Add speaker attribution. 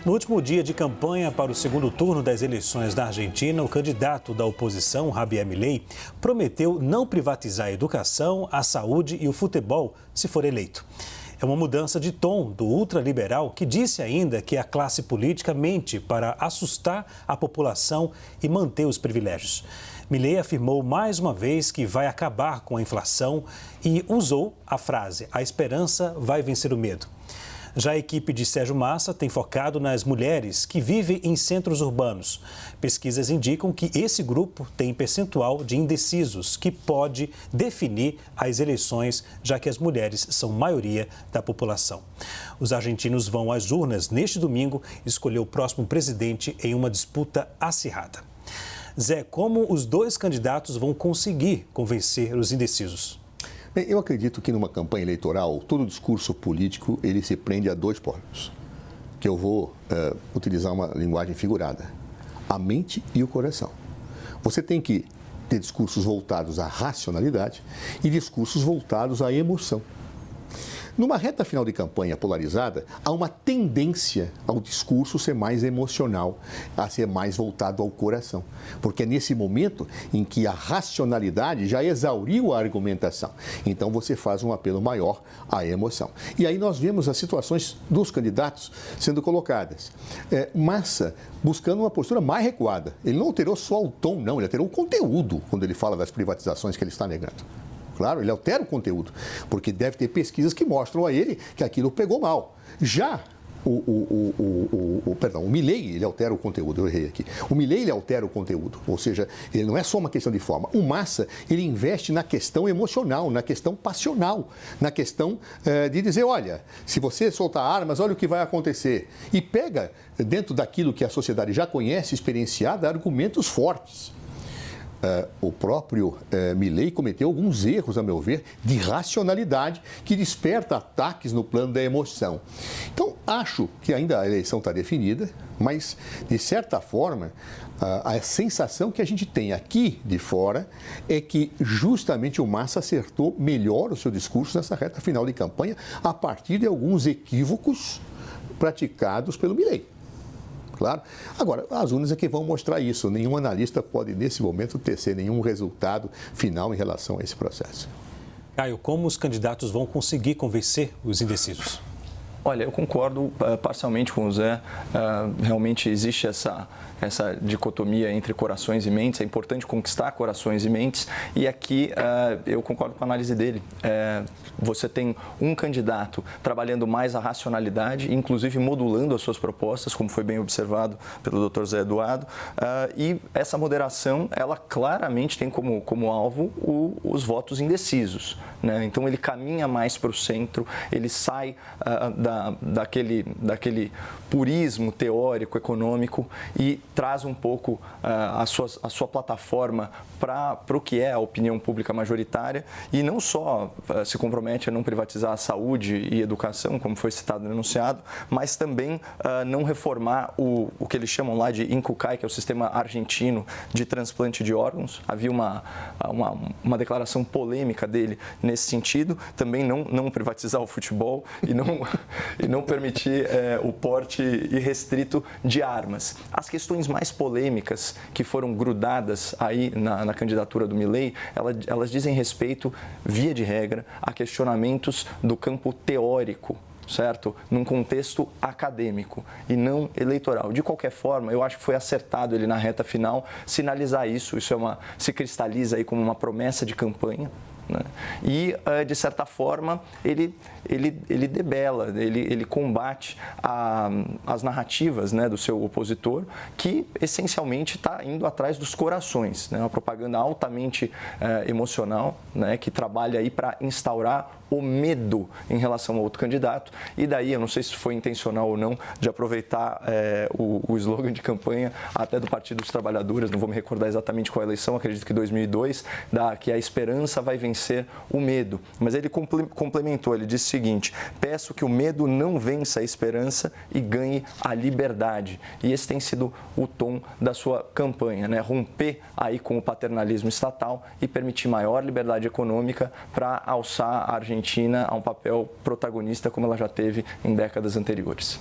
Speaker 1: No último dia de campanha para o segundo turno das eleições da Argentina, o candidato da oposição, Javier Milei, prometeu não privatizar a educação, a saúde e o futebol se for eleito. É uma mudança de tom do ultraliberal que disse ainda que a classe política mente para assustar a população e manter os privilégios. Milei afirmou mais uma vez que vai acabar com a inflação e usou a frase: "A esperança vai vencer o medo". Já a equipe de Sérgio Massa tem focado nas mulheres que vivem em centros urbanos. Pesquisas indicam que esse grupo tem percentual de indecisos que pode definir as eleições, já que as mulheres são maioria da população. Os argentinos vão às urnas neste domingo escolher o próximo presidente em uma disputa acirrada. Zé, como os dois candidatos vão conseguir convencer os indecisos?
Speaker 2: Bem, eu acredito que numa campanha eleitoral, todo discurso político ele se prende a dois pontos, que eu vou utilizar uma linguagem figurada: a mente e o coração. Você tem que ter discursos voltados à racionalidade e discursos voltados à emoção. Numa reta final de campanha polarizada, há uma tendência ao discurso ser mais emocional, a ser mais voltado ao coração. Porque é nesse momento em que a racionalidade já exauriu a argumentação. Então você faz um apelo maior à emoção. E aí nós vemos as situações dos candidatos sendo colocadas. Massa buscando uma postura mais recuada. Ele não alterou só o tom, não, ele alterou o conteúdo quando ele fala das privatizações que ele está negando. Claro, ele altera o conteúdo, porque deve ter pesquisas que mostram a ele que aquilo pegou mal. Já o Milei, ele altera o conteúdo, eu errei aqui. O Milei, ele altera o conteúdo, ou seja, ele não é só uma questão de forma. O Massa, ele investe na questão emocional, na questão passional, na questão de dizer, olha, se você soltar armas, olha o que vai acontecer. E pega, dentro daquilo que a sociedade já conhece, experienciada, argumentos fortes. O próprio Milei cometeu alguns erros, a meu ver, de racionalidade que desperta ataques no plano da emoção. Então, acho que ainda a eleição está definida, mas, de certa forma, a sensação que a gente tem aqui de fora é que justamente o Massa acertou melhor o seu discurso nessa reta final de campanha a partir de alguns equívocos praticados pelo Milei. Claro. Agora, as urnas é que vão mostrar isso. Nenhum analista pode, nesse momento, tecer nenhum resultado final em relação a esse processo.
Speaker 1: Caio, como os candidatos vão conseguir convencer os indecisos?
Speaker 3: Olha, eu concordo parcialmente com o Zé. Realmente existe essa dicotomia entre corações e mentes. É importante conquistar corações e mentes. E aqui eu concordo com a análise dele. Você tem um candidato trabalhando mais a racionalidade, inclusive modulando as suas propostas, como foi bem observado pelo Dr. Zé Eduardo. E essa moderação, ela claramente tem como alvo os votos indecisos, né? Então, ele caminha mais para o centro, ele sai daquele purismo teórico, econômico e traz um pouco a sua plataforma para o que é a opinião pública majoritária e não só se compromete a não privatizar a saúde e educação, como foi citado no enunciado, mas também não reformar o que eles chamam lá de INCUCAI, que é o sistema argentino de transplante de órgãos. Havia uma declaração polêmica dele nesse sentido, também não privatizar o futebol e não permitir o porte irrestrito de armas. As questões mais polêmicas que foram grudadas aí na candidatura do Milei, elas dizem respeito, via de regra, a questionamentos do campo teórico, certo? Num contexto acadêmico e não eleitoral. De qualquer forma, eu acho que foi acertado ele na reta final sinalizar isso. Isso se cristaliza aí como uma promessa de campanha, né? E, de certa forma, ele debela, ele combate as narrativas, né, do seu opositor, que essencialmente está indo atrás dos corações, né? Uma propaganda altamente emocional, né, que trabalha aí para instaurar o medo em relação ao outro candidato. E daí, eu não sei se foi intencional ou não, de aproveitar o slogan de campanha até do Partido dos Trabalhadores, não vou me recordar exatamente qual eleição, acredito que 2002, que a esperança vai vencer o medo. Mas ele complementou, ele disse o seguinte: peço que o medo não vença a esperança e ganhe a liberdade. E esse tem sido o tom da sua campanha, né? Romper aí com o paternalismo estatal e permitir maior liberdade econômica para alçar a Argentina a um papel protagonista como ela já teve em décadas anteriores.